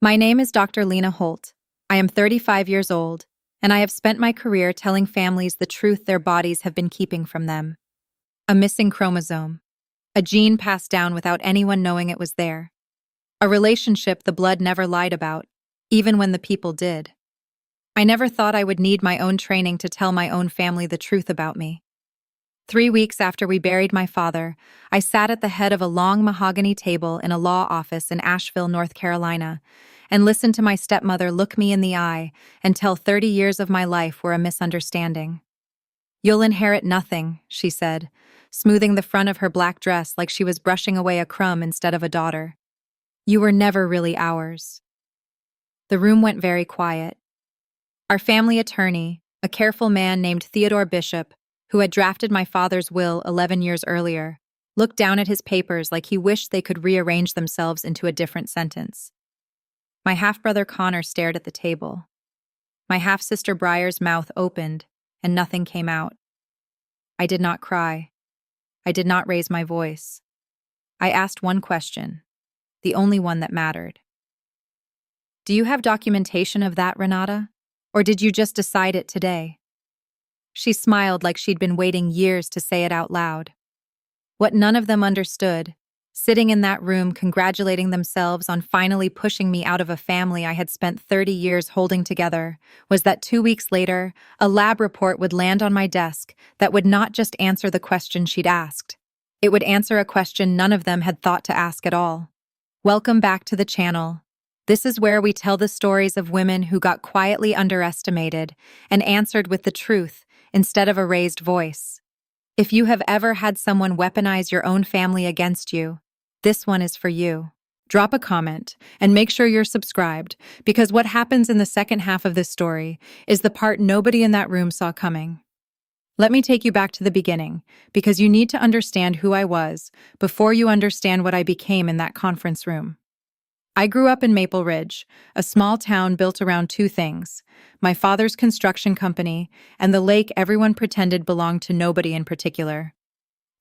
My name is Dr. Lena Holt. I am 35 years old, and I have spent my career telling families the truth their bodies have been keeping from them. A missing chromosome. A gene passed down without anyone knowing it was there. A relationship the blood never lied about, even when the people did. I never thought I would need my own training to tell my own family the truth about me. 3 weeks after we buried my father, I sat at the head of a long mahogany table in a law office in Asheville, North Carolina, and listened to my stepmother look me in the eye and tell 30 years of my life were a misunderstanding. "You'll inherit nothing," she said, smoothing the front of her black dress like she was brushing away a crumb instead of a daughter. "You were never really ours." The room went very quiet. Our family attorney, a careful man named Theodore Bishop, who had drafted my father's will 11 years earlier, looked down at his papers like he wished they could rearrange themselves into a different sentence. My half-brother Connor stared at the table. My half-sister Briar's mouth opened, and nothing came out. I did not cry. I did not raise my voice. I asked one question, the only one that mattered. "Do you have documentation of that, Renata? Or did you just decide it today?" She smiled like she'd been waiting years to say it out loud. What none of them understood, sitting in that room congratulating themselves on finally pushing me out of a family I had spent 30 years holding together, was that 2 weeks later, a lab report would land on my desk that would not just answer the question she'd asked. It would answer a question none of them had thought to ask at all. Welcome back to the channel. This is where we tell the stories of women who got quietly underestimated and answered with the truth instead of a raised voice. If you have ever had someone weaponize your own family against you, this one is for you. Drop a comment and make sure you're subscribed, because what happens in the second half of this story is the part nobody in that room saw coming. Let me take you back to the beginning, because you need to understand who I was before you understand what I became in that conference room. I grew up in Maple Ridge, a small town built around two things: my father's construction company and the lake everyone pretended belonged to nobody in particular.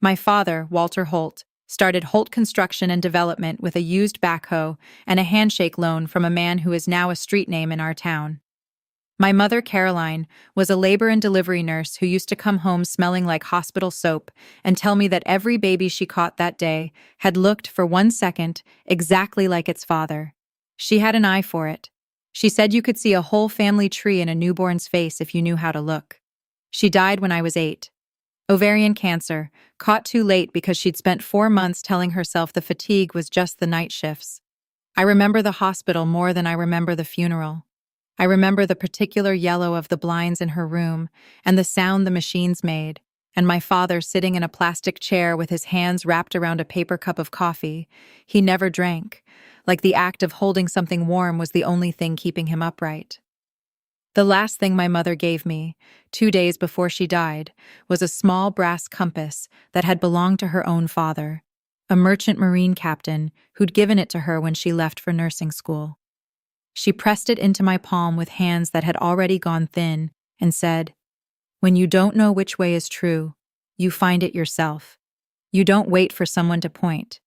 My father, Walter Holt, started Holt Construction and Development with a used backhoe and a handshake loan from a man who is now a street name in our town. My mother, Caroline, was a labor and delivery nurse who used to come home smelling like hospital soap and tell me that every baby she caught that day had looked, for 1 second, exactly like its father. She had an eye for it. She said you could see a whole family tree in a newborn's face if you knew how to look. She died when I was 8. Ovarian cancer, caught too late because she'd spent 4 months telling herself the fatigue was just the night shifts. I remember the hospital more than I remember the funeral. I remember the particular yellow of the blinds in her room and the sound the machines made, and my father sitting in a plastic chair with his hands wrapped around a paper cup of coffee he never drank, like the act of holding something warm was the only thing keeping him upright. The last thing my mother gave me, 2 days before she died, was a small brass compass that had belonged to her own father, a merchant marine captain who'd given it to her when she left for nursing school. She pressed it into my palm with hands that had already gone thin and said, "When you don't know which way is true, you find it yourself. You don't wait for someone to point."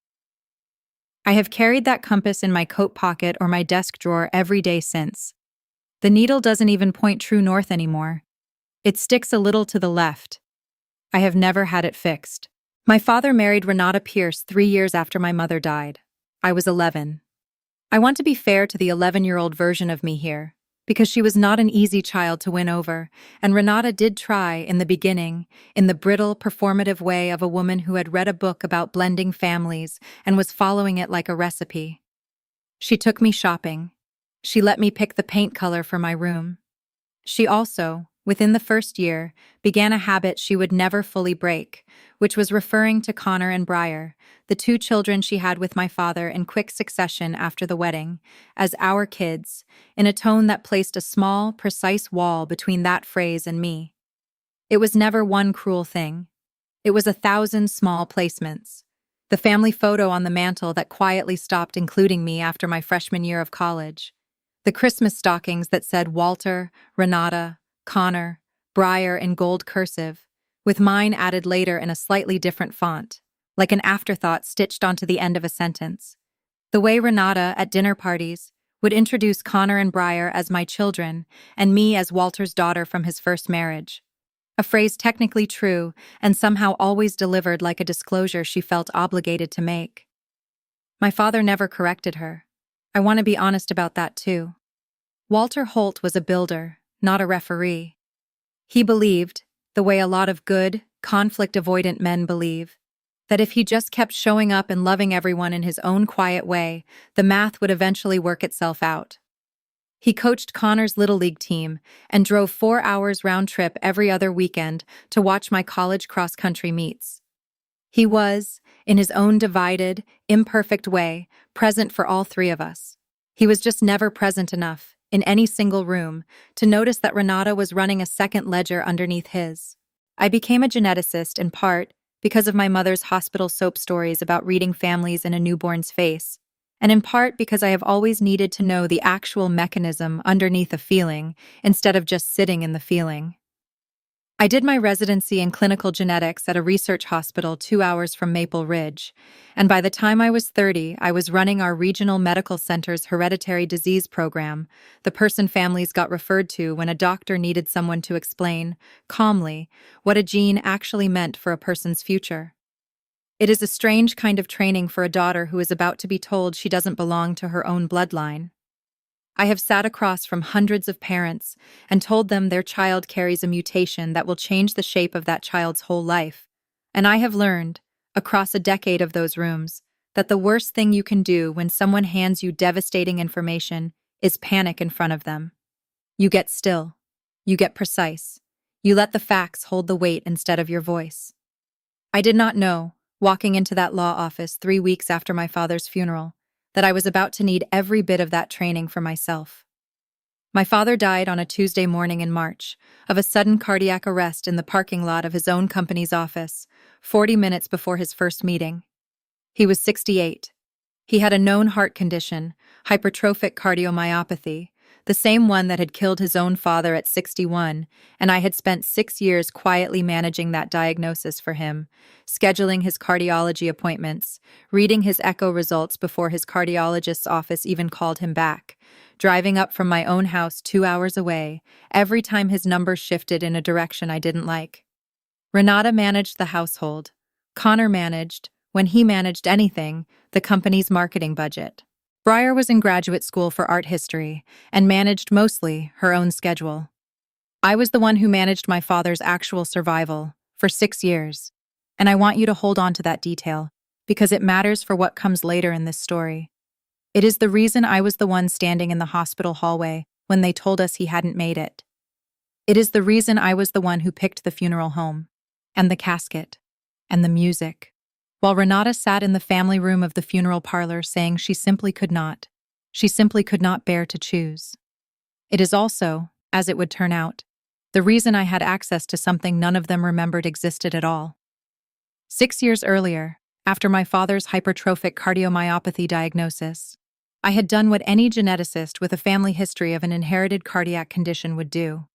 I have carried that compass in my coat pocket or my desk drawer every day since. The needle doesn't even point true north anymore. It sticks a little to the left. I have never had it fixed. My father married Renata Pierce 3 years after my mother died. I was 11. I want to be fair to the 11-year-old version of me here, because she was not an easy child to win over, and Renata did try, in the beginning, in the brittle, performative way of a woman who had read a book about blending families and was following it like a recipe. She took me shopping. She let me pick the paint color for my room. She also, within the first year, began a habit she would never fully break, which was referring to Connor and Briar, the 2 children she had with my father in quick succession after the wedding, as our kids, in a tone that placed a small, precise wall between that phrase and me. It was never one cruel thing. It was 1,000 small placements. The family photo on the mantle that quietly stopped including me after my freshman year of college. The Christmas stockings that said Walter, Renata, Connor, Briar in gold cursive, with mine added later in a slightly different font, like an afterthought stitched onto the end of a sentence. The way Renata, at dinner parties, would introduce Connor and Briar as my children and me as Walter's daughter from his first marriage. A phrase technically true and somehow always delivered like a disclosure she felt obligated to make. My father never corrected her. I want to be honest about that too. Walter Holt was a builder, not a referee. He believed, the way a lot of good, conflict-avoidant men believe, that if he just kept showing up and loving everyone in his own quiet way, the math would eventually work itself out. He coached Connor's Little League team and drove 4 hours round trip every other weekend to watch my college cross-country meets. He was, in his own divided, imperfect way, present for all three of us. He was just never present enough, in any single room, to notice that Renata was running a second ledger underneath his. I became a geneticist in part because of my mother's hospital soap stories about reading families in a newborn's face, and in part because I have always needed to know the actual mechanism underneath a feeling instead of just sitting in the feeling. I did my residency in clinical genetics at a research hospital 2 hours from Maple Ridge, and by the time I was 30, I was running our regional medical center's hereditary disease program, the person families got referred to when a doctor needed someone to explain, calmly, what a gene actually meant for a person's future. It is a strange kind of training for a daughter who is about to be told she doesn't belong to her own bloodline. I have sat across from hundreds of parents and told them their child carries a mutation that will change the shape of that child's whole life. And I have learned, across a decade of those rooms, that the worst thing you can do when someone hands you devastating information is panic in front of them. You get still. You get precise. You let the facts hold the weight instead of your voice. I did not know, walking into that law office 3 weeks after my father's funeral, that I was about to need every bit of that training for myself. My father died on a Tuesday morning in March, of a sudden cardiac arrest in the parking lot of his own company's office, 40 minutes before his first meeting. He was 68. He had a known heart condition, hypertrophic cardiomyopathy, the same one that had killed his own father at 61, and I had spent 6 years quietly managing that diagnosis for him, scheduling his cardiology appointments, reading his echo results before his cardiologist's office even called him back, driving up from my own house 2 hours away, every time his number shifted in a direction I didn't like. Renata managed the household. Connor managed, when he managed anything, the company's marketing budget. Briar was in graduate school for art history and managed mostly her own schedule. I was the one who managed my father's actual survival for 6 years, and I want you to hold on to that detail because it matters for what comes later in this story. It is the reason I was the one standing in the hospital hallway when they told us he hadn't made it. It is the reason I was the one who picked the funeral home, and the casket, and the music, while Renata sat in the family room of the funeral parlor saying she simply could not bear to choose. It is also, as it would turn out, the reason I had access to something none of them remembered existed at all. 6 years earlier, after my father's hypertrophic cardiomyopathy diagnosis, I had done what any geneticist with a family history of an inherited cardiac condition would do.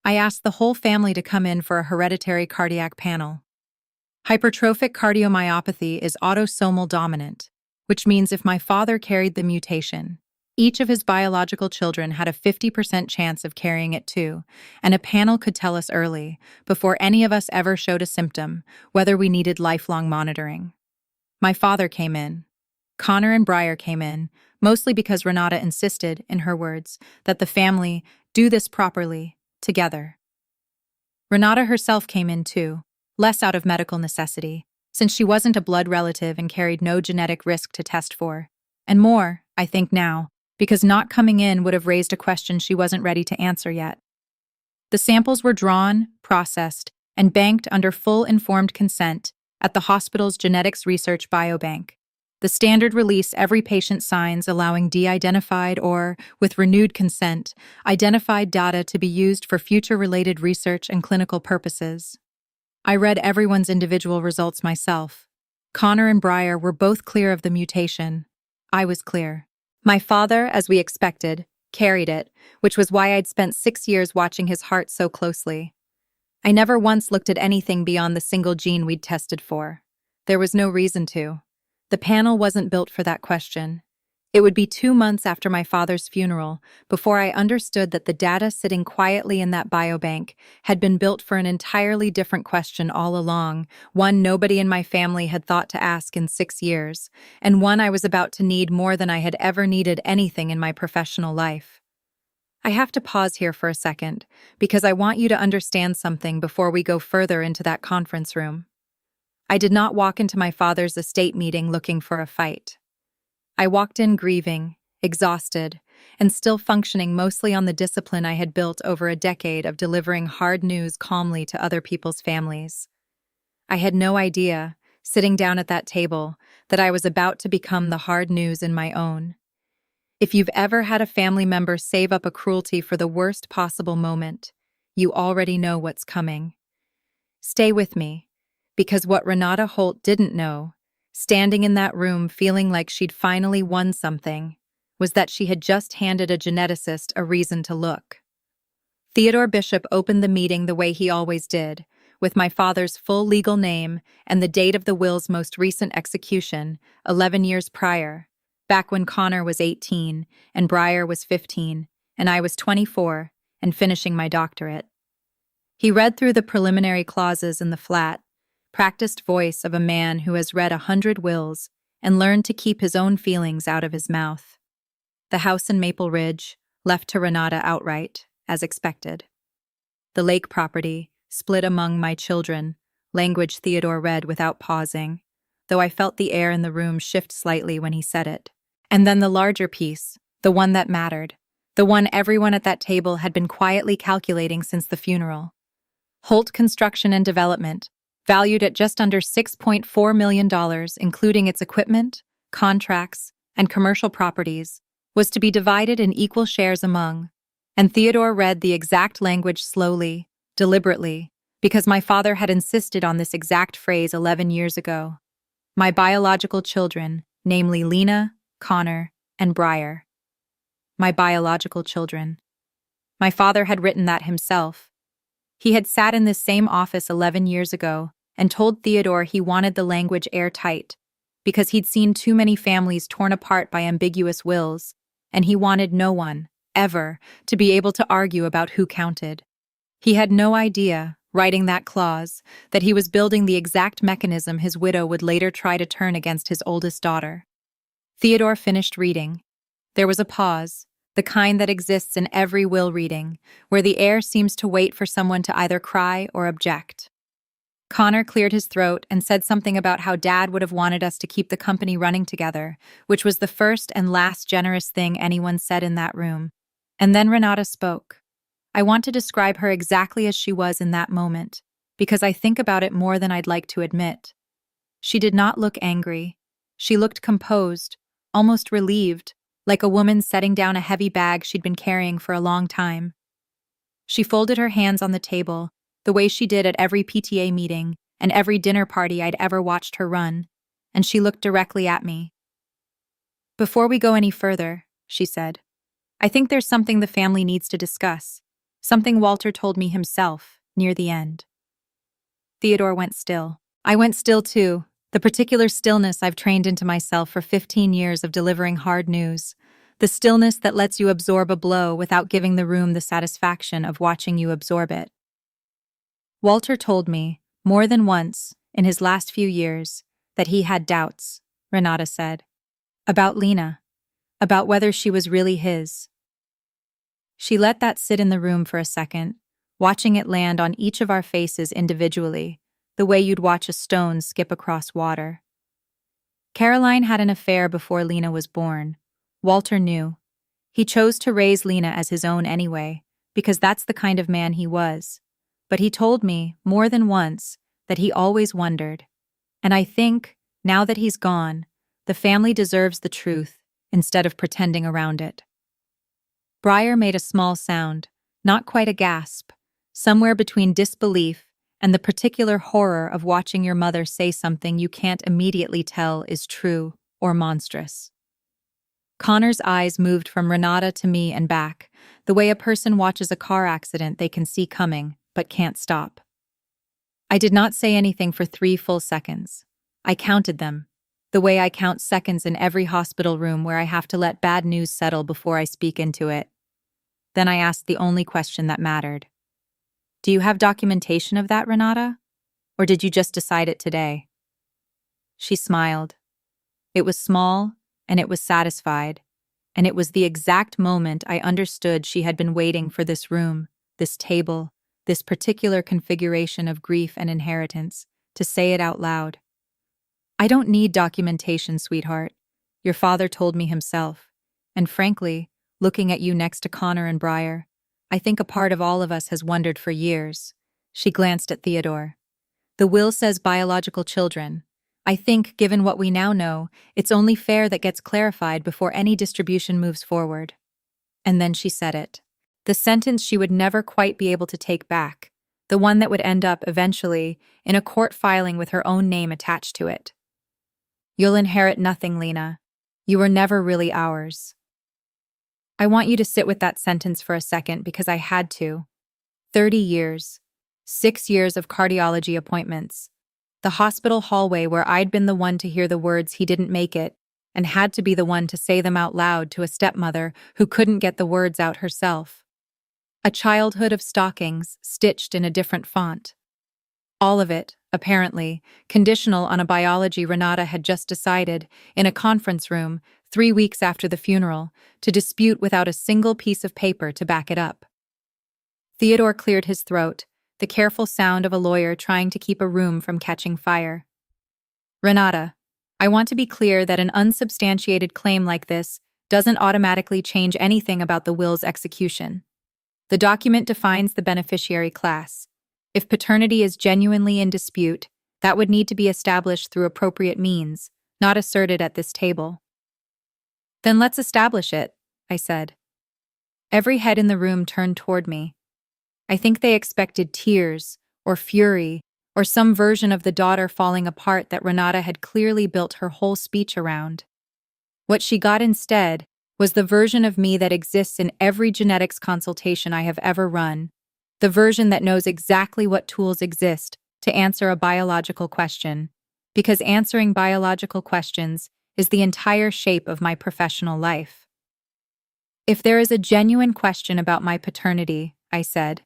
I asked the whole family to come in for a hereditary cardiac panel. Hypertrophic cardiomyopathy is autosomal dominant, which means if my father carried the mutation, each of his biological children had a 50% chance of carrying it too, and a panel could tell us early, before any of us ever showed a symptom, whether we needed lifelong monitoring. My father came in. Connor and Briar came in, mostly because Renata insisted, in her words, that the family do this properly, together. Renata herself came in too, less out of medical necessity, since she wasn't a blood relative and carried no genetic risk to test for, and more, I think now, because not coming in would have raised a question she wasn't ready to answer yet. The samples were drawn, processed, and banked under full informed consent at the hospital's genetics research biobank, the standard release every patient signs allowing de-identified or, with renewed consent, identified data to be used for future-related research and clinical purposes. I read everyone's individual results myself. Connor and Briar were both clear of the mutation. I was clear. My father, as we expected, carried it, which was why I'd spent 6 years watching his heart so closely. I never once looked at anything beyond the single gene we'd tested for. There was no reason to. The panel wasn't built for that question. It would be 2 months after my father's funeral before I understood that the data sitting quietly in that biobank had been built for an entirely different question all along, one nobody in my family had thought to ask in 6 years, and one I was about to need more than I had ever needed anything in my professional life. I have to pause here for a second, because I want you to understand something before we go further into that conference room. I did not walk into my father's estate meeting looking for a fight. I walked in grieving, exhausted, and still functioning mostly on the discipline I had built over a decade of delivering hard news calmly to other people's families. I had no idea, sitting down at that table, that I was about to become the hard news in my own. If you've ever had a family member save up a cruelty for the worst possible moment, you already know what's coming. Stay with me, because what Renata Holt didn't know, standing in that room feeling like she'd finally won something, was that she had just handed a geneticist a reason to look. Theodore Bishop opened the meeting the way he always did, with my father's full legal name and the date of the will's most recent execution, 11 years prior, back when Connor was 18 and Briar was 15 and I was 24 and finishing my doctorate. He read through the preliminary clauses in the flat, practiced voice of a man who has read 100 wills and learned to keep his own feelings out of his mouth. The house in Maple Ridge, left to Renata outright, as expected. The lake property, split among my children, language Theodore read without pausing, though I felt the air in the room shift slightly when he said it. And then the larger piece, the one that mattered, the one everyone at that table had been quietly calculating since the funeral. Holt Construction and Development, valued at just under $6.4 million, including its equipment, contracts, and commercial properties, was to be divided in equal shares among, and Theodore read the exact language slowly, deliberately, because my father had insisted on this exact phrase 11 years ago. My biological children, namely Lena, Connor, and Briar. My biological children. My father had written that himself. He had sat in this same office 11 years ago and told Theodore he wanted the language airtight because he'd seen too many families torn apart by ambiguous wills, and he wanted no one, ever, to be able to argue about who counted. He had no idea, writing that clause, that he was building the exact mechanism his widow would later try to turn against his oldest daughter. Theodore finished reading. There was a pause, the kind that exists in every will reading, where the air seems to wait for someone to either cry or object. Connor cleared his throat and said something about how Dad would have wanted us to keep the company running together, which was the first and last generous thing anyone said in that room. And then Renata spoke. I want to describe her exactly as she was in that moment, because I think about it more than I'd like to admit. She did not look angry. She looked composed, almost relieved, like a woman setting down a heavy bag she'd been carrying for a long time. She folded her hands on the table, the way she did at every PTA meeting and every dinner party I'd ever watched her run, and she looked directly at me. Before we go any further, she said, I think there's something the family needs to discuss, something Walter told me himself, near the end. Theodore went still. I went still too. The particular stillness I've trained into myself for 15 years of delivering hard news. The stillness that lets you absorb a blow without giving the room the satisfaction of watching you absorb it. Walter told me, more than once, in his last few years, that he had doubts, Renata said. About Lena. About whether she was really his. She let that sit in the room for a second, watching it land on each of our faces individually, the way you'd watch a stone skip across water. Caroline had an affair before Lena was born. Walter knew. He chose to raise Lena as his own anyway, because that's the kind of man he was. But he told me, more than once, that he always wondered. And I think, now that he's gone, the family deserves the truth instead of pretending around it. Briar made a small sound, not quite a gasp, somewhere between disbelief and the particular horror of watching your mother say something you can't immediately tell is true or monstrous. Connor's eyes moved from Renata to me and back, the way a person watches a car accident they can see coming, but can't stop. I did not say anything for 3 full seconds. I counted them. The way I count seconds in every hospital room where I have to let bad news settle before I speak into it. Then I asked the only question that mattered. Do you have documentation of that, Renata? Or did you just decide it today? She smiled. It was small, and it was satisfied, and it was the exact moment I understood she had been waiting for this room, this table, this particular configuration of grief and inheritance, to say it out loud. I don't need documentation, sweetheart. Your father told me himself. And frankly, looking at you next to Connor and Briar, I think a part of all of us has wondered for years. She glanced at Theodore. The will says biological children. I think, given what we now know, it's only fair that gets clarified before any distribution moves forward. And then she said it. The sentence she would never quite be able to take back. The one that would end up, eventually, in a court filing with her own name attached to it. You'll inherit nothing, Lena. You were never really ours. I want you to sit with that sentence for a second because I had to. 30 years. 6 years of cardiology appointments. The hospital hallway where I'd been the one to hear the words he didn't make it, and had to be the one to say them out loud to a stepmother who couldn't get the words out herself. A childhood of stockings stitched in a different font. All of it, apparently, conditional on a biology Renata had just decided, in a conference room, 3 weeks after the funeral, to dispute without a single piece of paper to back it up. Theodore cleared his throat, the careful sound of a lawyer trying to keep a room from catching fire. Renata, I want to be clear that an unsubstantiated claim like this doesn't automatically change anything about the will's execution. The document defines the beneficiary class. If paternity is genuinely in dispute, that would need to be established through appropriate means, not asserted at this table. Then let's establish it, I said. Every head in the room turned toward me. I think they expected tears, or fury, or some version of the daughter falling apart that Renata had clearly built her whole speech around. What she got instead was the version of me that exists in every genetics consultation I have ever run, the version that knows exactly what tools exist to answer a biological question, because answering biological questions is the entire shape of my professional life. If there is a genuine question about my paternity, I said,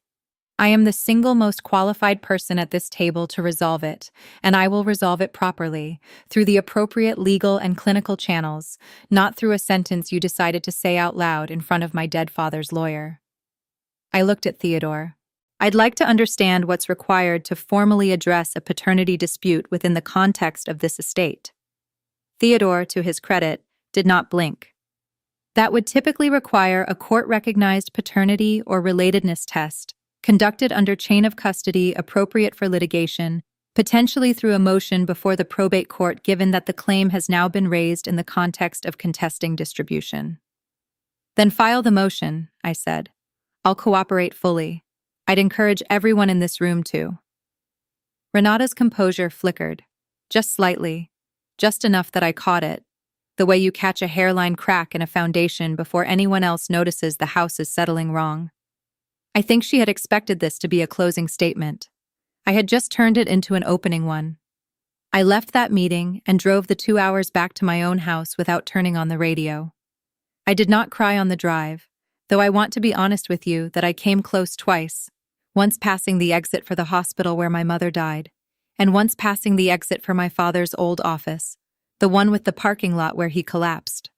I am the single most qualified person at this table to resolve it, and I will resolve it properly, through the appropriate legal and clinical channels, not through a sentence you decided to say out loud in front of my dead father's lawyer. I looked at Theodore. I'd like to understand what's required to formally address a paternity dispute within the context of this estate. Theodore, to his credit, did not blink. That would typically require a court-recognized paternity or relatedness test, conducted under chain of custody appropriate for litigation, potentially through a motion before the probate court given that the claim has now been raised in the context of contesting distribution. Then file the motion, I said. I'll cooperate fully. I'd encourage everyone in this room to. Renata's composure flickered, just slightly, just enough that I caught it, the way you catch a hairline crack in a foundation before anyone else notices the house is settling wrong. I think she had expected this to be a closing statement. I had just turned it into an opening one. I left that meeting and drove the 2 hours back to my own house without turning on the radio. I did not cry on the drive, though I want to be honest with you that I came close twice, once passing the exit for the hospital where my mother died, and once passing the exit for my father's old office, the one with the parking lot where he collapsed.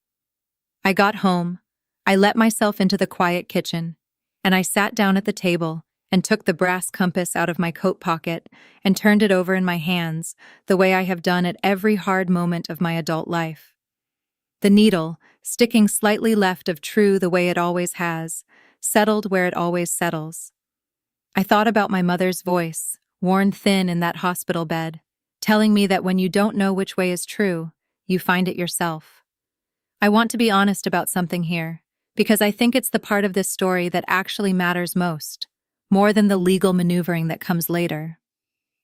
I got home, I let myself into the quiet kitchen, and I sat down at the table and took the brass compass out of my coat pocket and turned it over in my hands, the way I have done at every hard moment of my adult life. The needle, sticking slightly left of true the way it always has, settled where it always settles. I thought about my mother's voice, worn thin in that hospital bed, telling me that when you don't know which way is true, you find it yourself. I want to be honest about something here, because I think it's the part of this story that actually matters most, more than the legal maneuvering that comes later.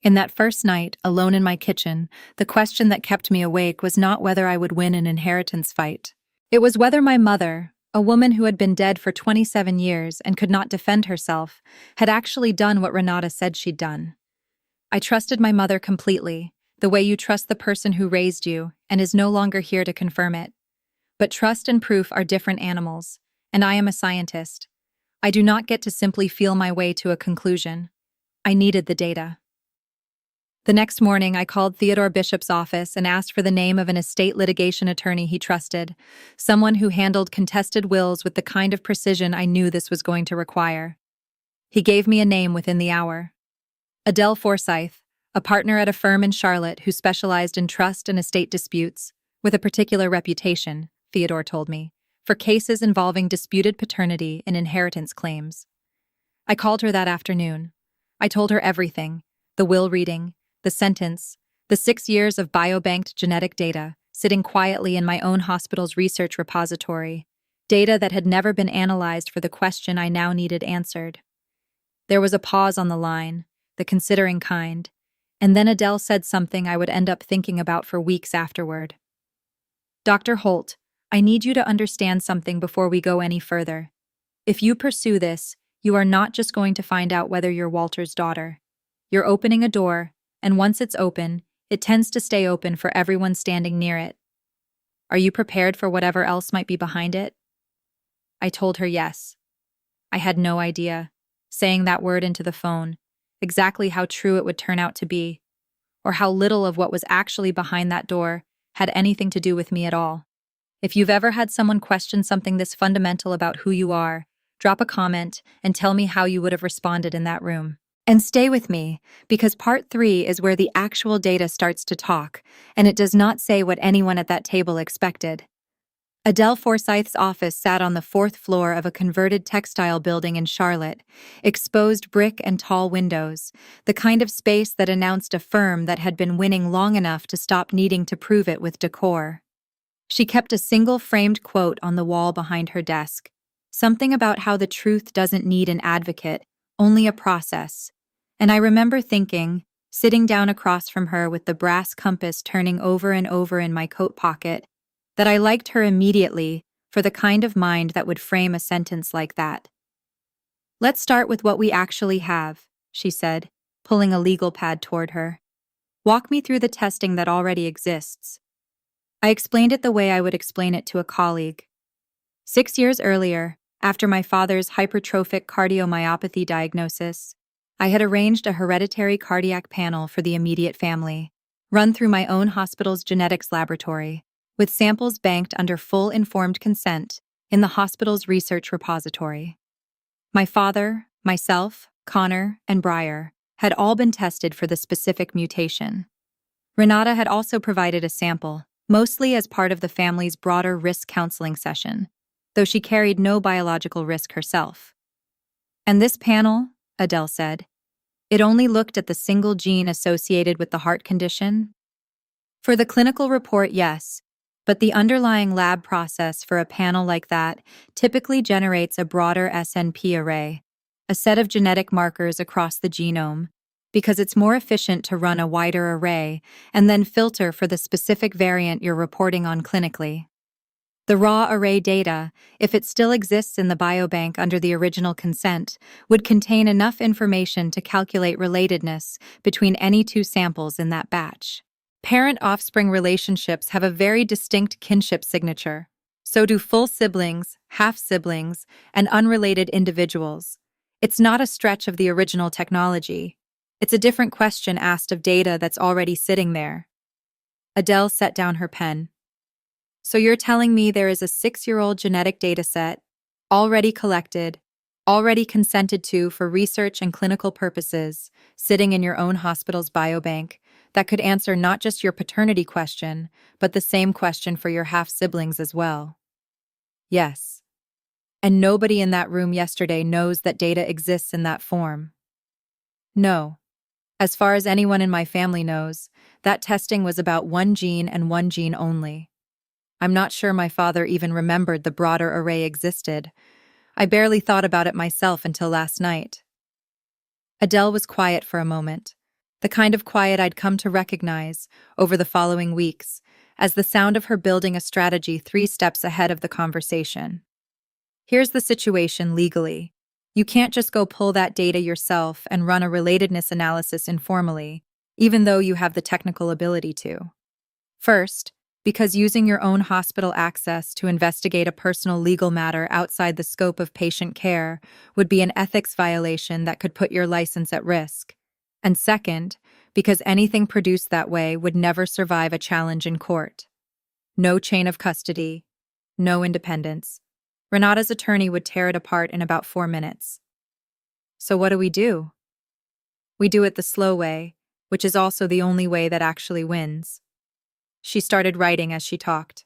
In that first night, alone in my kitchen, the question that kept me awake was not whether I would win an inheritance fight. It was whether my mother, a woman who had been dead for 27 years and could not defend herself, had actually done what Renata said she'd done. I trusted my mother completely, the way you trust the person who raised you and is no longer here to confirm it. But trust and proof are different animals, and I am a scientist. I do not get to simply feel my way to a conclusion. I needed the data. The next morning, I called Theodore Bishop's office and asked for the name of an estate litigation attorney he trusted, someone who handled contested wills with the kind of precision I knew this was going to require. He gave me a name within the hour. Adele Forsyth, a partner at a firm in Charlotte who specialized in trust and estate disputes, with a particular reputation, Theodore told me, for cases involving disputed paternity and inheritance claims. I called her that afternoon. I told her everything: the will reading, the sentence, the 6 years of biobanked genetic data sitting quietly in my own hospital's research repository, data that had never been analyzed for the question I now needed answered. There was a pause on the line, the considering kind, and then Adele said something I would end up thinking about for weeks afterward. "Dr. Holt, I need you to understand something before we go any further. If you pursue this, you are not just going to find out whether you're Walter's daughter. You're opening a door, and once it's open, it tends to stay open for everyone standing near it. Are you prepared for whatever else might be behind it?" I told her yes. I had no idea, saying that word into the phone, exactly how true it would turn out to be, or how little of what was actually behind that door had anything to do with me at all. If you've ever had someone question something this fundamental about who you are, drop a comment and tell me how you would have responded in that room. And stay with me, because part 3 is where the actual data starts to talk, and it does not say what anyone at that table expected. Adele Forsyth's office sat on the 4th floor of a converted textile building in Charlotte, exposed brick and tall windows, the kind of space that announced a firm that had been winning long enough to stop needing to prove it with decor. She kept a single framed quote on the wall behind her desk, something about how the truth doesn't need an advocate, only a process. And I remember thinking, sitting down across from her with the brass compass turning over and over in my coat pocket, that I liked her immediately for the kind of mind that would frame a sentence like that. "Let's start with what we actually have," she said, pulling a legal pad toward her. "Walk me through the testing that already exists." I explained it the way I would explain it to a colleague. 6 years earlier, after my father's hypertrophic cardiomyopathy diagnosis, I had arranged a hereditary cardiac panel for the immediate family, run through my own hospital's genetics laboratory, with samples banked under full informed consent in the hospital's research repository. My father, myself, Connor, and Briar had all been tested for the specific mutation. Renata had also provided a sample, mostly as part of the family's broader risk counseling session, though she carried no biological risk herself. "And this panel," Adele said, "it only looked at the single gene associated with the heart condition?" "For the clinical report, yes, but the underlying lab process for a panel like that typically generates a broader SNP array, a set of genetic markers across the genome, because it's more efficient to run a wider array and then filter for the specific variant you're reporting on clinically. The raw array data, if it still exists in the biobank under the original consent, would contain enough information to calculate relatedness between any 2 samples in that batch. Parent-offspring relationships have a very distinct kinship signature. So do full siblings, half-siblings, and unrelated individuals. It's not a stretch of the original technology. It's a different question asked of data that's already sitting there." Adele set down her pen. "So you're telling me there is a 6-year-old genetic dataset, already collected, already consented to for research and clinical purposes, sitting in your own hospital's biobank, that could answer not just your paternity question, but the same question for your half-siblings as well?" "Yes. And nobody in that room yesterday knows that data exists in that form?" "No. As far as anyone in my family knows, that testing was about one gene and one gene only. I'm not sure my father even remembered the broader array existed. I barely thought about it myself until last night." Adele was quiet for a moment, the kind of quiet I'd come to recognize over the following weeks, as the sound of her building a strategy 3 steps ahead of the conversation. "Here's the situation legally. You can't just go pull that data yourself and run a relatedness analysis informally. even though you have the technical ability to. First, because using your own hospital access to investigate a personal legal matter outside the scope of patient care would be an ethics violation that could put your license at risk. And second, because anything produced that way would never survive a challenge in court. No chain of custody, no independence. Renata's attorney would tear it apart in about 4 minutes. So what do? We do it the slow way, which is also the only way that actually wins. She started writing as she talked.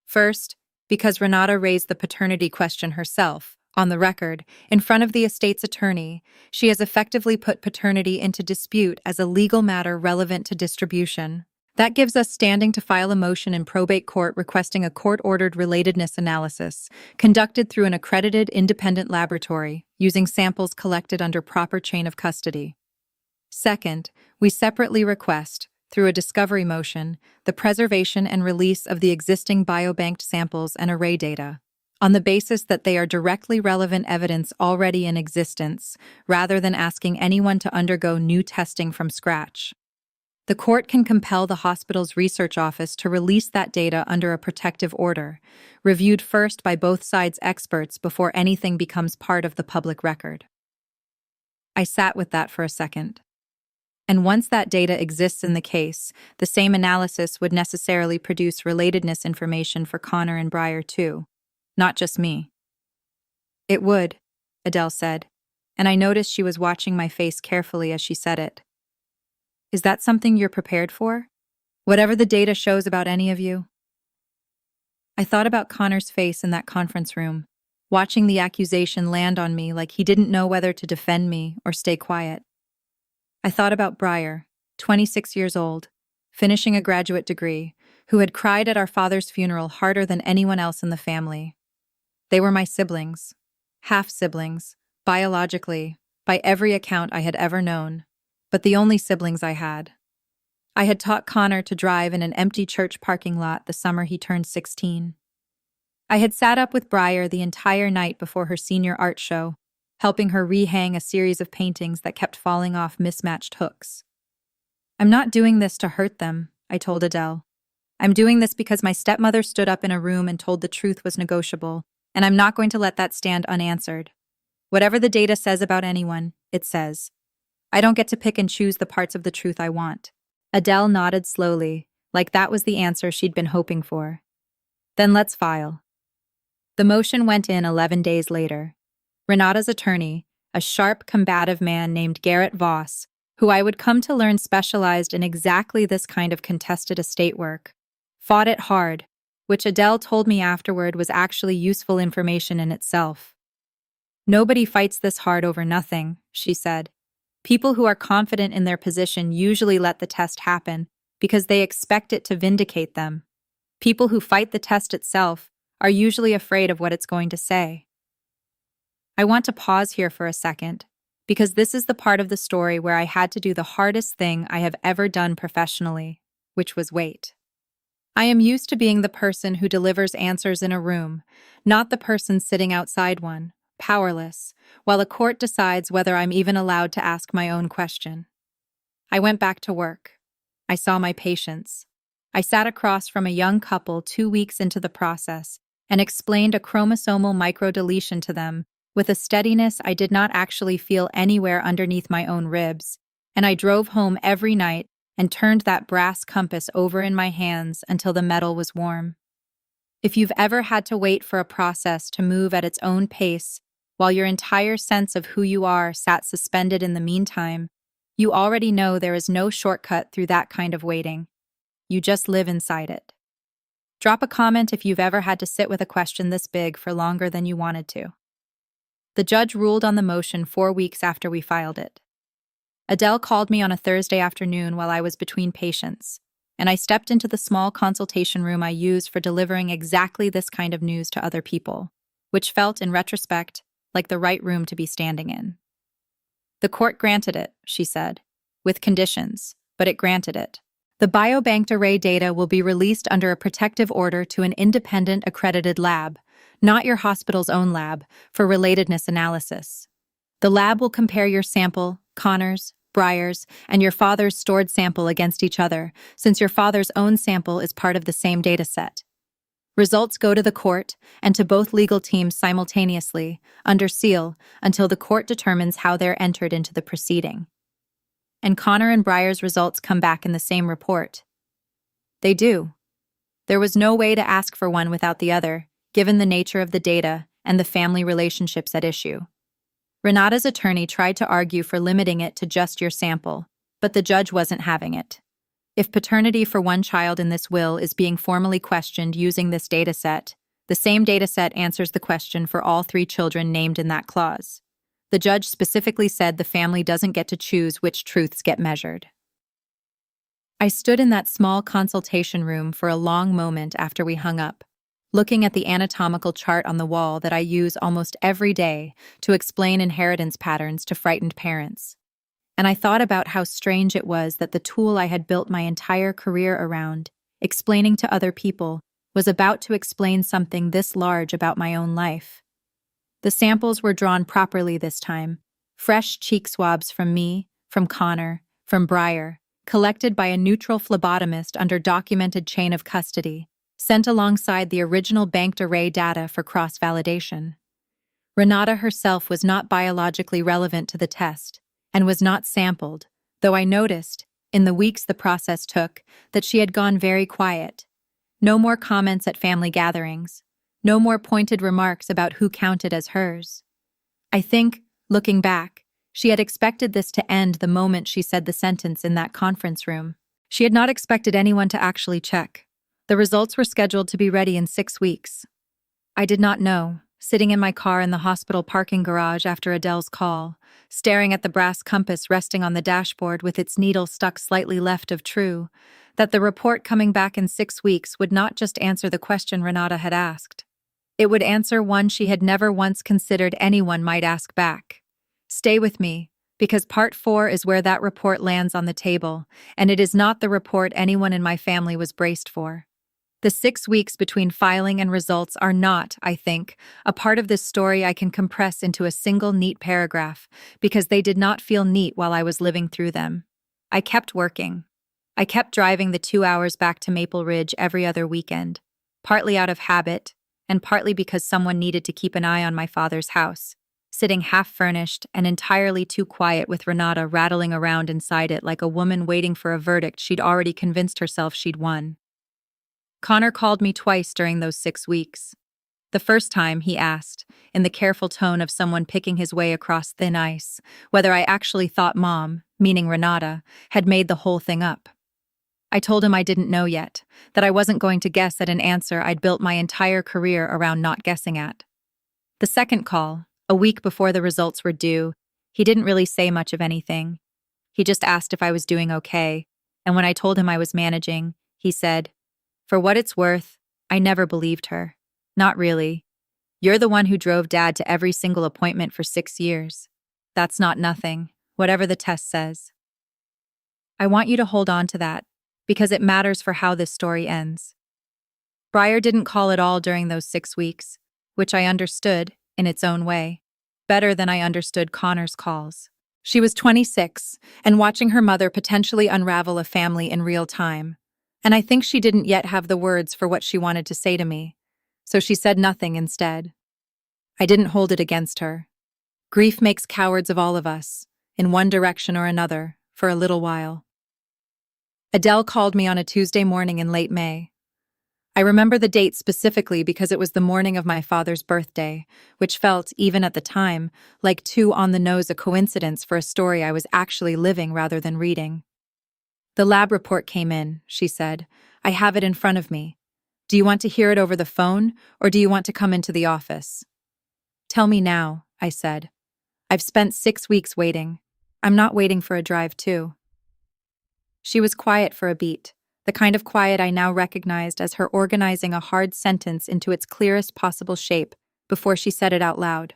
First, because Renata raised the paternity question herself, on the record, in front of the estate's attorney, she has effectively put paternity into dispute as a legal matter relevant to distribution. That gives us standing to file a motion in probate court requesting a court-ordered relatedness analysis, conducted through an accredited independent laboratory, using samples collected under proper chain of custody. Second, we separately request, through a discovery motion, the preservation and release of the existing biobanked samples and array data, on the basis that they are directly relevant evidence already in existence, rather than asking anyone to undergo new testing from scratch. The court can compel the hospital's research office to release that data under a protective order, reviewed first by both sides' experts before anything becomes part of the public record. I sat with that for a second. And once that data exists in the case, the same analysis would necessarily produce relatedness information for Connor and Breyer too, not just me. It would, Adele said, and I noticed she was watching my face carefully as she said it. Is that something you're prepared for? Whatever the data shows about any of you? I thought about Connor's face in that conference room, watching the accusation land on me like he didn't know whether to defend me or stay quiet. I thought about Breyer, 26 years old, finishing a graduate degree, who had cried at our father's funeral harder than anyone else in the family. They were my siblings, half-siblings, biologically, by every account I had ever known, but the only siblings I had. I had taught Connor to drive in an empty church parking lot the summer he turned 16. I had sat up with Breyer the entire night before her senior art show, helping her rehang a series of paintings that kept falling off mismatched hooks. I'm not doing this to hurt them, I told Adele. I'm doing this because my stepmother stood up in a room and told the truth was negotiable, and I'm not going to let that stand unanswered. Whatever the data says about anyone, it says. I don't get to pick and choose the parts of the truth I want. Adele nodded slowly, like that was the answer she'd been hoping for. Then let's file. The motion went in 11 days later. Renata's attorney, a sharp, combative man named Garrett Voss, who I would come to learn specialized in exactly this kind of contested estate work, fought it hard, which Adele told me afterward was actually useful information in itself. Nobody fights this hard over nothing, she said. People who are confident in their position usually let the test happen because they expect it to vindicate them. People who fight the test itself are usually afraid of what it's going to say. I want to pause here for a second, because this is the part of the story where I had to do the hardest thing I have ever done professionally, which was wait. I am used to being the person who delivers answers in a room, not the person sitting outside one, powerless, while a court decides whether I'm even allowed to ask my own question. I went back to work. I saw my patients. I sat across from a young couple 2 weeks into the process and explained a chromosomal microdeletion to them with a steadiness I did not actually feel anywhere underneath my own ribs, and I drove home every night and turned that brass compass over in my hands until the metal was warm. If you've ever had to wait for a process to move at its own pace while your entire sense of who you are sat suspended in the meantime, you already know there is no shortcut through that kind of waiting. You just live inside it. Drop a comment if you've ever had to sit with a question this big for longer than you wanted to. The judge ruled on the motion 4 weeks after we filed it. Adele called me on a Thursday afternoon while I was between patients, and I stepped into the small consultation room I used for delivering exactly this kind of news to other people, which felt, in retrospect, like the right room to be standing in. The court granted it, she said, with conditions, but it granted it. The biobanked array data will be released under a protective order to an independent accredited lab, not your hospital's own lab, for relatedness analysis. The lab will compare your sample, Connor's, Breyer's, and your father's stored sample against each other, since your father's own sample is part of the same data set. Results go to the court and to both legal teams simultaneously, under seal, until the court determines how they're entered into the proceeding. And Connor and Breyer's results come back in the same report. They do. There was no way to ask for one without the other, given the nature of the data and the family relationships at issue. Renata's attorney tried to argue for limiting it to just your sample, but the judge wasn't having it. If paternity for one child in this will is being formally questioned using this dataset, the same dataset answers the question for all 3 children named in that clause. The judge specifically said the family doesn't get to choose which truths get measured. I stood in that small consultation room for a long moment after we hung up, looking at the anatomical chart on the wall that I use almost every day to explain inheritance patterns to frightened parents. And I thought about how strange it was that the tool I had built my entire career around, explaining to other people, was about to explain something this large about my own life. The samples were drawn properly this time, fresh cheek swabs from me, from Connor, from Breyer, collected by a neutral phlebotomist under documented chain of custody, sent alongside the original banked array data for cross-validation. Renata herself was not biologically relevant to the test, and was not sampled, though I noticed, in the weeks the process took, that she had gone very quiet. No more comments at family gatherings. No more pointed remarks about who counted as hers. I think, looking back, she had expected this to end the moment she said the sentence in that conference room. She had not expected anyone to actually check. The results were scheduled to be ready in 6 weeks. I did not know, sitting in my car in the hospital parking garage after Adele's call, staring at the brass compass resting on the dashboard with its needle stuck slightly left of true, that the report coming back in 6 weeks would not just answer the question Renata had asked. It would answer one she had never once considered anyone might ask back. Stay with me, because part 4 is where that report lands on the table, and it is not the report anyone in my family was braced for. The 6 weeks between filing and results are not, I think, a part of this story I can compress into a single neat paragraph, because they did not feel neat while I was living through them. I kept working. I kept driving the 2 hours back to Maple Ridge every other weekend, partly out of habit, and partly because someone needed to keep an eye on my father's house, sitting half-furnished and entirely too quiet with Renata rattling around inside it like a woman waiting for a verdict she'd already convinced herself she'd won. Connor called me twice during those 6 weeks. The first time, he asked, in the careful tone of someone picking his way across thin ice, whether I actually thought Mom, meaning Renata, had made the whole thing up. I told him I didn't know yet, that I wasn't going to guess at an answer I'd built my entire career around not guessing at. The second call, a week before the results were due, he didn't really say much of anything. He just asked if I was doing okay, and when I told him I was managing, he said, "For what it's worth, I never believed her. Not really. You're the one who drove Dad to every single appointment for 6 years. That's not nothing, whatever the test says. I want you to hold on to that, because it matters for how this story ends." Breyer didn't call at all during those 6 weeks, which I understood, in its own way, better than I understood Connor's calls. She was 26, and watching her mother potentially unravel a family in real time, and I think she didn't yet have the words for what she wanted to say to me, so she said nothing instead. I didn't hold it against her. Grief makes cowards of all of us, in one direction or another, for a little while. Adele called me on a Tuesday morning in late May. I remember the date specifically because it was the morning of my father's birthday, which felt, even at the time, like too on-the-nose a coincidence for a story I was actually living rather than reading. "The lab report came in," she said. "I have it in front of me. Do you want to hear it over the phone, or do you want to come into the office?" "Tell me now," I said. "I've spent 6 weeks waiting. I'm not waiting for a drive, too." She was quiet for a beat, the kind of quiet I now recognized as her organizing a hard sentence into its clearest possible shape before she said it out loud.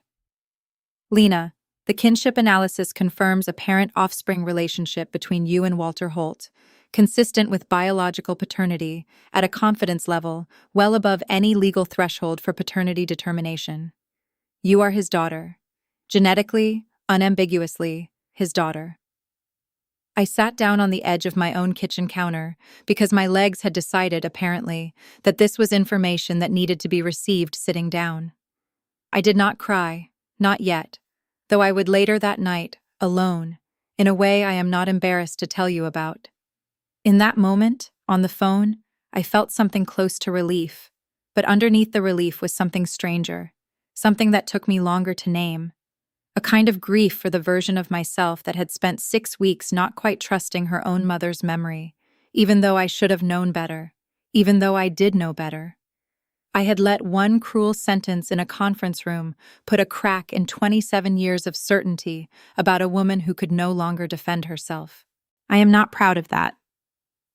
"Lena, the kinship analysis confirms a parent-offspring relationship between you and Walter Holt, consistent with biological paternity, at a confidence level well above any legal threshold for paternity determination. You are his daughter. Genetically, unambiguously, his daughter." I sat down on the edge of my own kitchen counter because my legs had decided, apparently, that this was information that needed to be received sitting down. I did not cry, not yet, though I would later that night, alone, in a way I am not embarrassed to tell you about. In that moment, on the phone, I felt something close to relief, but underneath the relief was something stranger, something that took me longer to name. A kind of grief for the version of myself that had spent 6 weeks not quite trusting her own mother's memory, even though I should have known better, even though I did know better. I had let one cruel sentence in a conference room put a crack in 27 years of certainty about a woman who could no longer defend herself. I am not proud of that.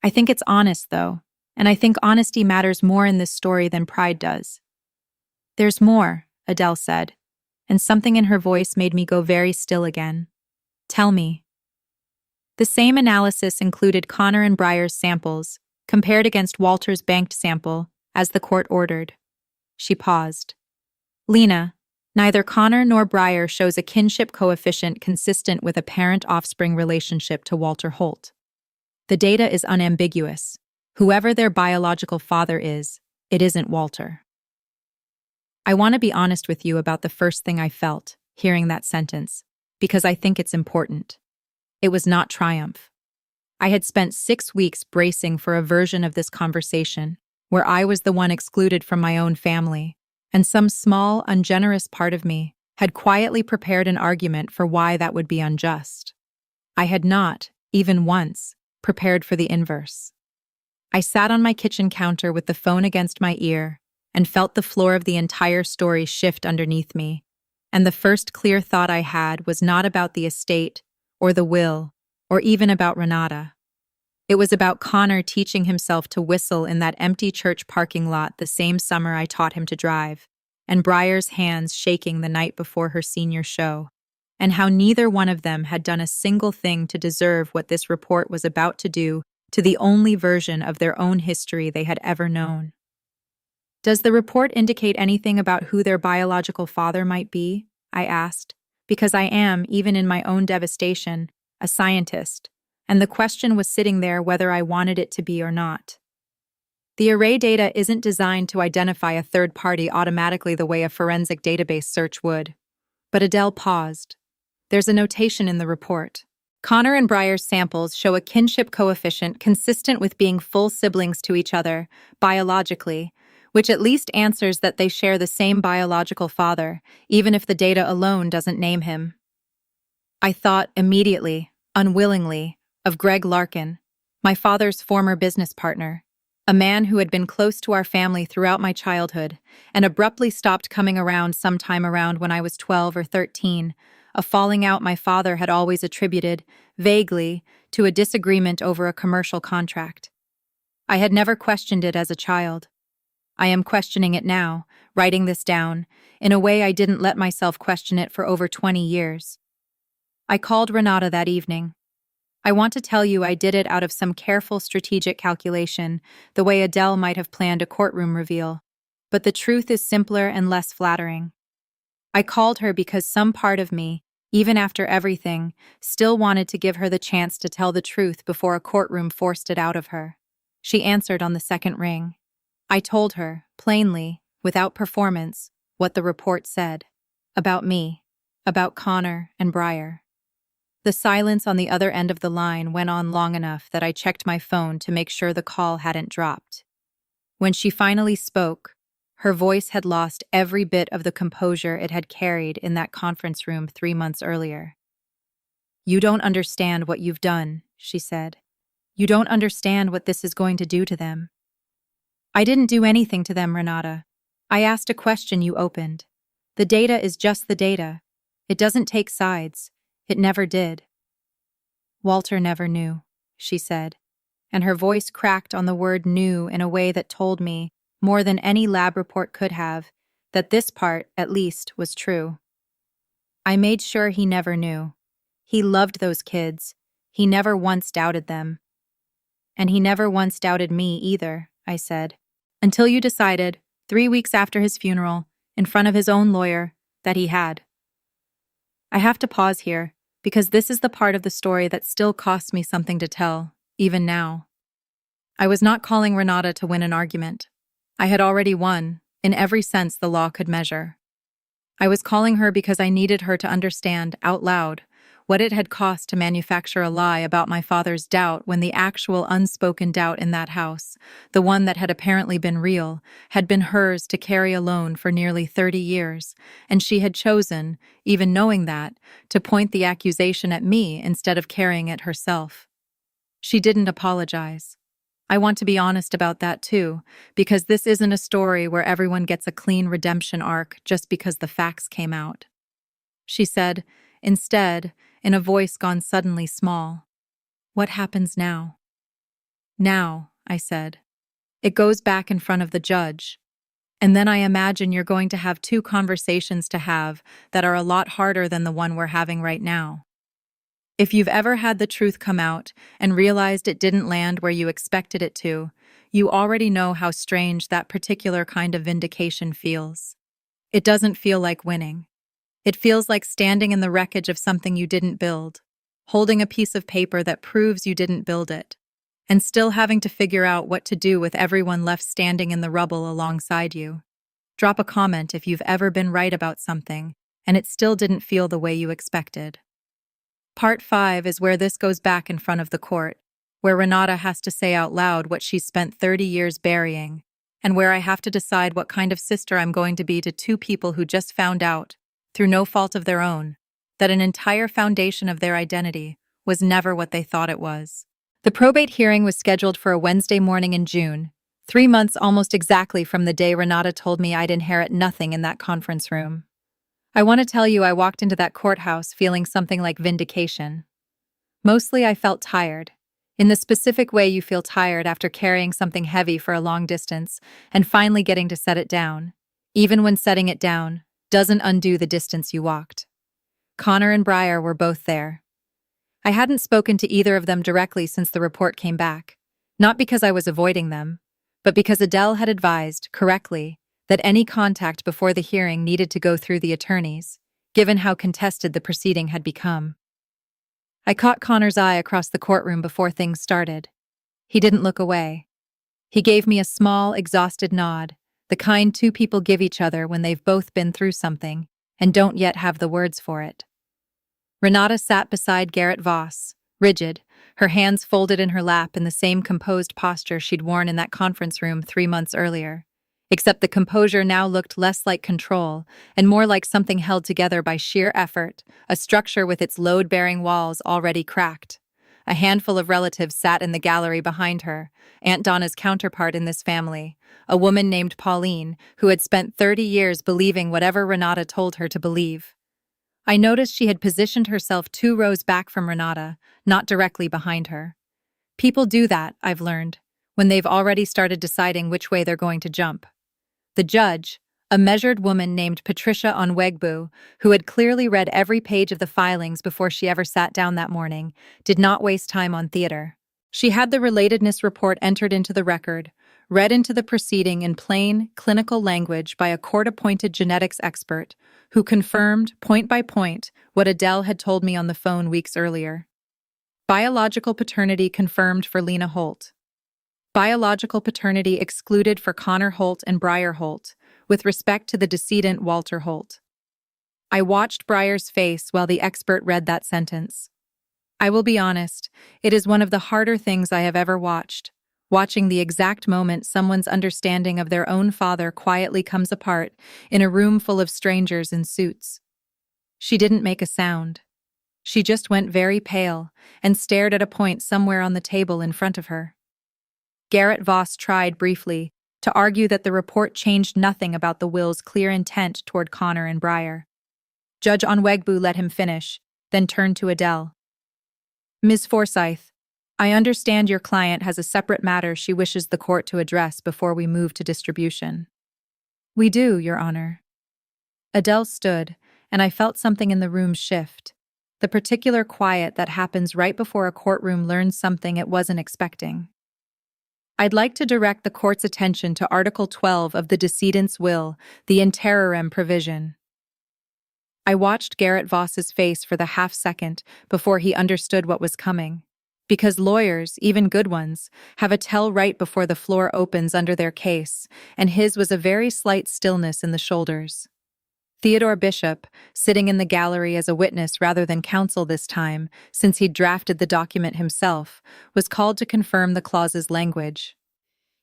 I think it's honest, though, and I think honesty matters more in this story than pride does. "There's more," Adele said, and something in her voice made me go very still again. "Tell me." The same analysis included Connor and Breyer's samples, compared against Walter's banked sample, as the court ordered. She paused. "Lena, neither Connor nor Breyer shows a kinship coefficient consistent with a parent-offspring relationship to Walter Holt. The data is unambiguous. Whoever their biological father is, it isn't Walter." I want to be honest with you about the first thing I felt, hearing that sentence, because I think it's important. It was not triumph. I had spent 6 weeks bracing for a version of this conversation, where I was the one excluded from my own family, and some small, ungenerous part of me had quietly prepared an argument for why that would be unjust. I had not, even once, prepared for the inverse. I sat on my kitchen counter with the phone against my ear and felt the floor of the entire story shift underneath me, and the first clear thought I had was not about the estate, or the will, or even about Renata. It was about Connor teaching himself to whistle in that empty church parking lot the same summer I taught him to drive, and Breyer's hands shaking the night before her senior show, and how neither one of them had done a single thing to deserve what this report was about to do to the only version of their own history they had ever known. "Does the report indicate anything about who their biological father might be?" I asked, because I am, even in my own devastation, a scientist, and the question was sitting there whether I wanted it to be or not. The array data isn't designed to identify a third party automatically the way a forensic database search would. But Adele paused. "There's a notation in the report. Connor and Breyer's samples show a kinship coefficient consistent with being full siblings to each other, biologically, which at least answers that they share the same biological father, even if the data alone doesn't name him." I thought immediately, unwillingly, of Greg Larkin, my father's former business partner, a man who had been close to our family throughout my childhood and abruptly stopped coming around sometime around when I was 12 or 13, a falling out my father had always attributed, vaguely, to a disagreement over a commercial contract. I had never questioned it as a child. I am questioning it now, writing this down, in a way I didn't let myself question it for over 20 years. I called Renata that evening. I want to tell you I did it out of some careful strategic calculation, the way Adele might have planned a courtroom reveal, but the truth is simpler and less flattering. I called her because some part of me, even after everything, still wanted to give her the chance to tell the truth before a courtroom forced it out of her. She answered on the second ring. I told her, plainly, without performance, what the report said. About me. About Connor and Breyer. The silence on the other end of the line went on long enough that I checked my phone to make sure the call hadn't dropped. When she finally spoke, her voice had lost every bit of the composure it had carried in that conference room 3 months earlier. "You don't understand what you've done," she said. "You don't understand what this is going to do to them." "I didn't do anything to them, Renata. I asked a question you opened. The data is just the data. It doesn't take sides. It never did." "Walter never knew," she said, and her voice cracked on the word "knew" in a way that told me, more than any lab report could have, that this part, at least, was true. "I made sure he never knew. He loved those kids. He never once doubted them. And he never once doubted me either," I said, "until you decided, 3 weeks after his funeral, in front of his own lawyer, that he had." I have to pause here, because this is the part of the story that still costs me something to tell, even now. I was not calling Renata to win an argument. I had already won, in every sense the law could measure. I was calling her because I needed her to understand, out loud, what it had cost to manufacture a lie about my father's doubt when the actual unspoken doubt in that house, the one that had apparently been real, had been hers to carry alone for nearly 30 years, and she had chosen, even knowing that, to point the accusation at me instead of carrying it herself. She didn't apologize. I want to be honest about that too, because this isn't a story where everyone gets a clean redemption arc just because the facts came out. She said, instead, in a voice gone suddenly small, "What happens now?" "Now," I said. "It goes back in front of the judge. And then I imagine you're going to have two conversations to have that are a lot harder than the one we're having right now. If you've ever had the truth come out and realized it didn't land where you expected it to, you already know how strange that particular kind of vindication feels. It doesn't feel like winning. It feels like standing in the wreckage of something you didn't build, holding a piece of paper that proves you didn't build it, and still having to figure out what to do with everyone left standing in the rubble alongside you. Drop a comment if you've ever been right about something, and it still didn't feel the way you expected. Part 5 is where this goes back in front of the court, where Renata has to say out loud what she's spent 30 years burying, and where I have to decide what kind of sister I'm going to be to two people who just found out, through no fault of their own, that an entire foundation of their identity was never what they thought it was. The probate hearing was scheduled for a Wednesday morning in June, 3 months almost exactly from the day Renata told me I'd inherit nothing in that conference room. I want to tell you I walked into that courthouse feeling something like vindication. Mostly I felt tired, in the specific way you feel tired after carrying something heavy for a long distance and finally getting to set it down, even when setting it down doesn't undo the distance you walked. Connor and Briar were both there. I hadn't spoken to either of them directly since the report came back, not because I was avoiding them, but because Adele had advised, correctly, that any contact before the hearing needed to go through the attorneys, given how contested the proceeding had become. I caught Connor's eye across the courtroom before things started. He didn't look away. He gave me a small, exhausted nod, the kind two people give each other when they've both been through something and don't yet have the words for it. Renata sat beside Garrett Voss, rigid, her hands folded in her lap in the same composed posture she'd worn in that conference room 3 months earlier. Except the composure now looked less like control and more like something held together by sheer effort, a structure with its load-bearing walls already cracked. A handful of relatives sat in the gallery behind her, Aunt Donna's counterpart in this family, a woman named Pauline, who had spent 30 years believing whatever Renata told her to believe. I noticed she had positioned herself 2 rows back from Renata, not directly behind her. People do that, I've learned, when they've already started deciding which way they're going to jump. The judge, a measured woman named Patricia Onwegbu, who had clearly read every page of the filings before she ever sat down that morning, did not waste time on theater. She had the relatedness report entered into the record, read into the proceeding in plain, clinical language by a court-appointed genetics expert, who confirmed, point by point, what Adele had told me on the phone weeks earlier. Biological paternity confirmed for Lena Holt. Biological paternity excluded for Connor Holt and Briar Holt, with respect to the decedent Walter Holt. I watched Briar's face while the expert read that sentence. I will be honest, it is one of the harder things I have ever watched, watching the exact moment someone's understanding of their own father quietly comes apart in a room full of strangers in suits. She didn't make a sound. She just went very pale and stared at a point somewhere on the table in front of her. Garrett Voss tried briefly to argue that the report changed nothing about the will's clear intent toward Connor and Briar. Judge Onwegbu let him finish, then turned to Adele. "Ms. Forsyth, I understand your client has a separate matter she wishes the court to address before we move to distribution." "We do, Your Honor." Adele stood, and I felt something in the room shift, the particular quiet that happens right before a courtroom learns something it wasn't expecting. "I'd like to direct the court's attention to Article 12 of the decedent's will, the in terrorem provision." I watched Garrett Voss's face for the half second before he understood what was coming. Because lawyers, even good ones, have a tell right before the floor opens under their case, and his was a very slight stillness in the shoulders. Theodore Bishop, sitting in the gallery as a witness rather than counsel this time, since he'd drafted the document himself, was called to confirm the clause's language.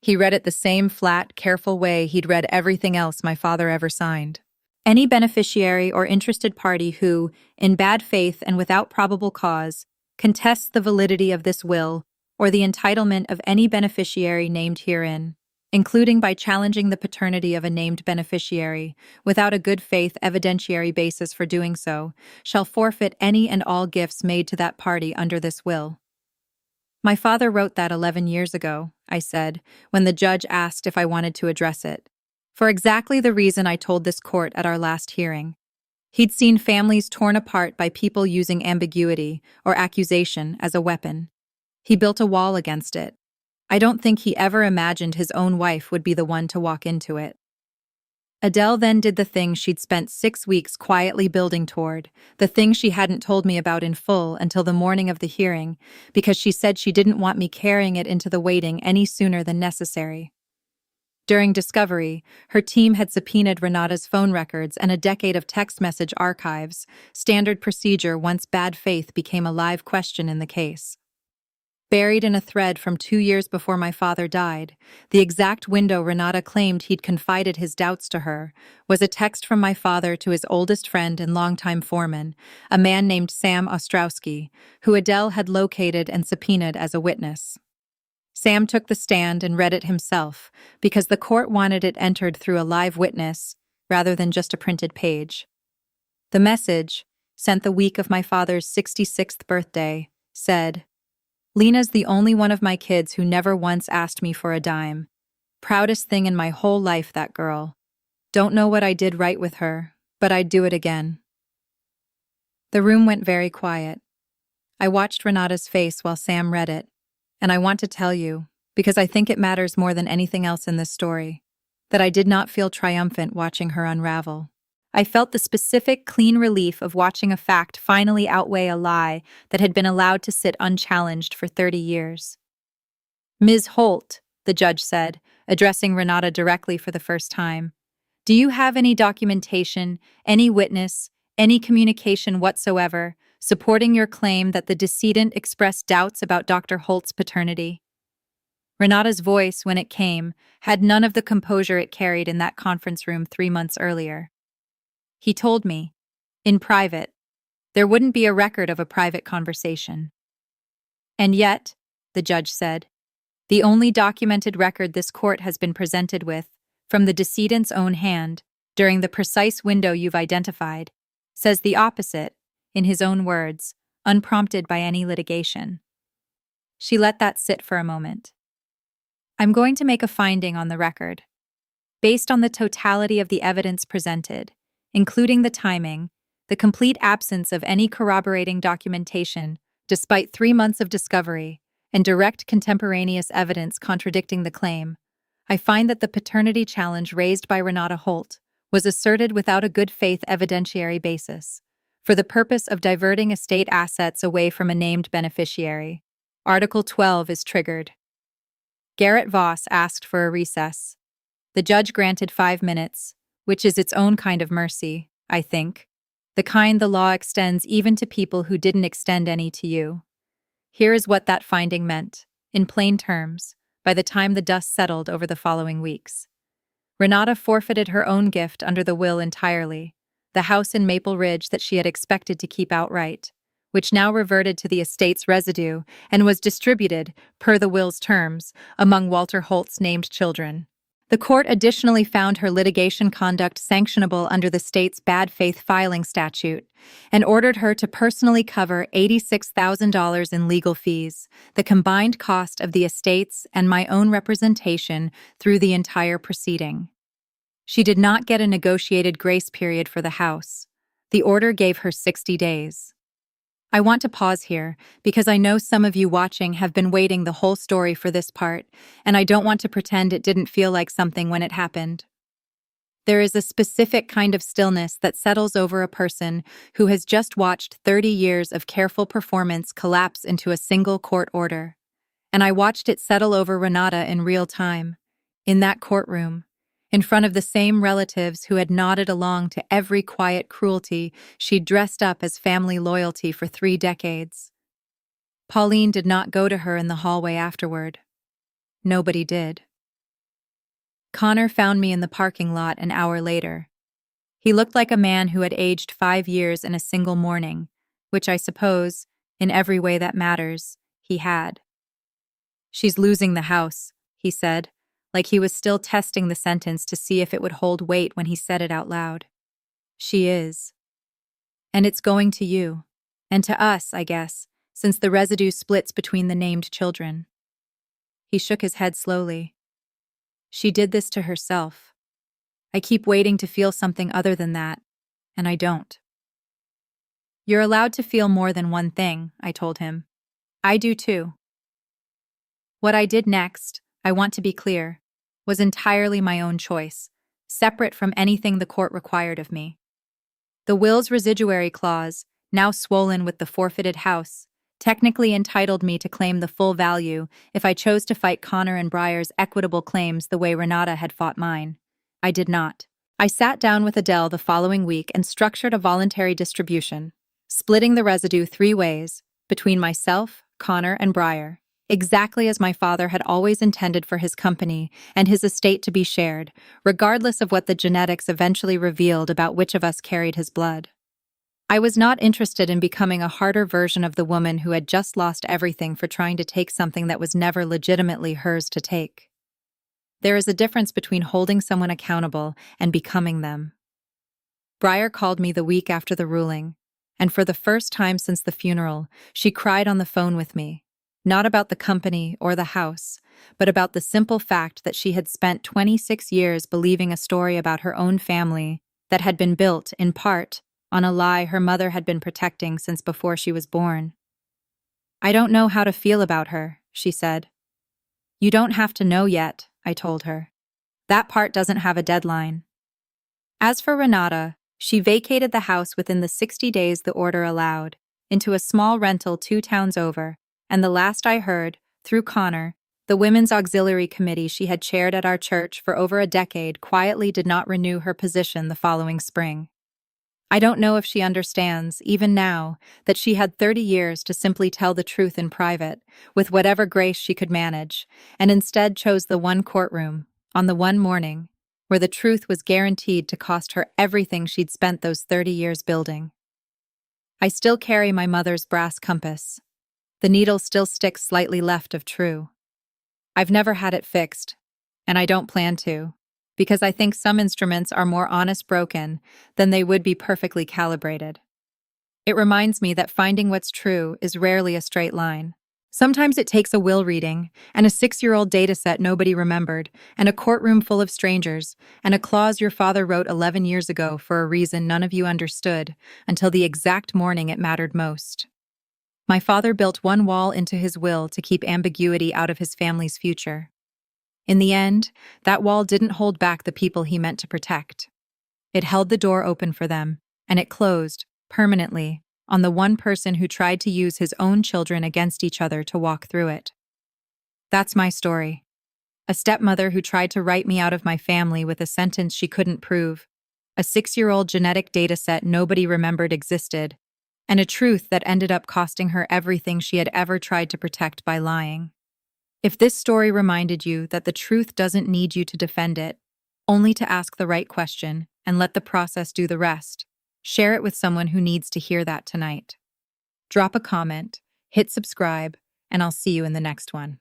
He read it the same flat, careful way he'd read everything else my father ever signed. Any beneficiary or interested party who, in bad faith and without probable cause, contests the validity of this will or the entitlement of any beneficiary named herein, including by challenging the paternity of a named beneficiary, without a good faith evidentiary basis for doing so, shall forfeit any and all gifts made to that party under this will. My father wrote that 11 years ago, I said, when the judge asked if I wanted to address it, for exactly the reason I told this court at our last hearing. He'd seen families torn apart by people using ambiguity or accusation as a weapon. He built a wall against it. I don't think he ever imagined his own wife would be the one to walk into it. Adele then did the thing she'd spent 6 weeks quietly building toward, the thing she hadn't told me about in full until the morning of the hearing, because she said she didn't want me carrying it into the waiting any sooner than necessary. During discovery, her team had subpoenaed Renata's phone records and a decade of text message archives, standard procedure once bad faith became a live question in the case. Buried in a thread from 2 years before my father died, the exact window Renata claimed he'd confided his doubts to her, was a text from my father to his oldest friend and longtime foreman, a man named Sam Ostrowski, who Adele had located and subpoenaed as a witness. Sam took the stand and read it himself, because the court wanted it entered through a live witness, rather than just a printed page. The message, sent the week of my father's 66th birthday, said, "Lena's the only one of my kids who never once asked me for a dime. Proudest thing in my whole life, that girl. Don't know what I did right with her, but I'd do it again." The room went very quiet. I watched Renata's face while Sam read it. And I want to tell you, because I think it matters more than anything else in this story, that I did not feel triumphant watching her unravel. I felt the specific, clean relief of watching a fact finally outweigh a lie that had been allowed to sit unchallenged for 30 years. "Ms. Holt," the judge said, addressing Renata directly for the first time, "do you have any documentation, any witness, any communication whatsoever supporting your claim that the decedent expressed doubts about Dr. Holt's paternity?" Renata's voice, when it came, had none of the composure it carried in that conference room 3 months earlier. "He told me, in private. There wouldn't be a record of a private conversation." "And yet," the judge said, "the only documented record this court has been presented with, from the decedent's own hand, during the precise window you've identified, says the opposite, in his own words, unprompted by any litigation." She let that sit for a moment. "I'm going to make a finding on the record. Based on the totality of the evidence presented, including the timing, the complete absence of any corroborating documentation, despite 3 months of discovery, and direct contemporaneous evidence contradicting the claim, I find that the paternity challenge raised by Renata Holt was asserted without a good faith evidentiary basis, for the purpose of diverting estate assets away from a named beneficiary. Article 12 is triggered." Garrett Voss asked for a recess. The judge granted 5 minutes, which is its own kind of mercy, I think, the kind the law extends even to people who didn't extend any to you. Here is what that finding meant, in plain terms, by the time the dust settled over the following weeks. Renata forfeited her own gift under the will entirely, the house in Maple Ridge that she had expected to keep outright, which now reverted to the estate's residue and was distributed, per the will's terms, among Walter Holt's named children. The court additionally found her litigation conduct sanctionable under the state's bad faith filing statute and ordered her to personally cover $86,000 in legal fees, the combined cost of the estate's and my own representation through the entire proceeding. She did not get a negotiated grace period for the house. The order gave her 60 days. I want to pause here because I know some of you watching have been waiting the whole story for this part, and I don't want to pretend it didn't feel like something when it happened. There is a specific kind of stillness that settles over a person who has just watched 30 years of careful performance collapse into a single court order. And I watched it settle over Renata in real time, in that courtroom, in front of the same relatives who had nodded along to every quiet cruelty she'd dressed up as family loyalty for 3 decades. Pauline did not go to her in the hallway afterward. Nobody did. Connor found me in the parking lot an hour later. He looked like a man who had aged 5 years in a single morning, which I suppose, in every way that matters, he had. "She's losing the house," he said, like he was still testing the sentence to see if it would hold weight when he said it out loud. "She is. And it's going to you. And to us, I guess, since the residue splits between the named children." He shook his head slowly. "She did this to herself. I keep waiting to feel something other than that, and I don't." "You're allowed to feel more than one thing," I told him. "I do too." What I did next, I want to be clear, was entirely my own choice, separate from anything the court required of me. The will's residuary clause, now swollen with the forfeited house, technically entitled me to claim the full value if I chose to fight Connor and Breyer's equitable claims the way Renata had fought mine. I did not. I sat down with Adele the following week and structured a voluntary distribution, splitting the residue 3 ways, between myself, Connor, and Breyer, exactly as my father had always intended for his company and his estate to be shared, regardless of what the genetics eventually revealed about which of us carried his blood. I was not interested in becoming a harder version of the woman who had just lost everything for trying to take something that was never legitimately hers to take. There is a difference between holding someone accountable and becoming them. Breyer called me the week after the ruling, and for the first time since the funeral, she cried on the phone with me, not about the company or the house, but about the simple fact that she had spent 26 years believing a story about her own family that had been built, in part, on a lie her mother had been protecting since before she was born. "I don't know how to feel about her," she said. "You don't have to know yet," I told her. "That part doesn't have a deadline." As for Renata, she vacated the house within the 60 days the order allowed, into a small rental 2 towns over, and the last I heard, through Connor, the Women's Auxiliary Committee she had chaired at our church for over a decade quietly did not renew her position the following spring. I don't know if she understands, even now, that she had 30 years to simply tell the truth in private, with whatever grace she could manage, and instead chose the one courtroom, on the one morning, where the truth was guaranteed to cost her everything she'd spent those 30 years building. I still carry my mother's brass compass. The needle still sticks slightly left of true. I've never had it fixed, and I don't plan to, because I think some instruments are more honest broken than they would be perfectly calibrated. It reminds me that finding what's true is rarely a straight line. Sometimes it takes a will reading, and a 6-year-old dataset nobody remembered, and a courtroom full of strangers, and a clause your father wrote 11 years ago for a reason none of you understood, until the exact morning it mattered most. My father built one wall into his will to keep ambiguity out of his family's future. In the end, that wall didn't hold back the people he meant to protect. It held the door open for them, and it closed, permanently, on the one person who tried to use his own children against each other to walk through it. That's my story. A stepmother who tried to write me out of my family with a sentence she couldn't prove, a 6-year-old genetic dataset nobody remembered existed, and a truth that ended up costing her everything she had ever tried to protect by lying. If this story reminded you that the truth doesn't need you to defend it, only to ask the right question and let the process do the rest, share it with someone who needs to hear that tonight. Drop a comment, hit subscribe, and I'll see you in the next one.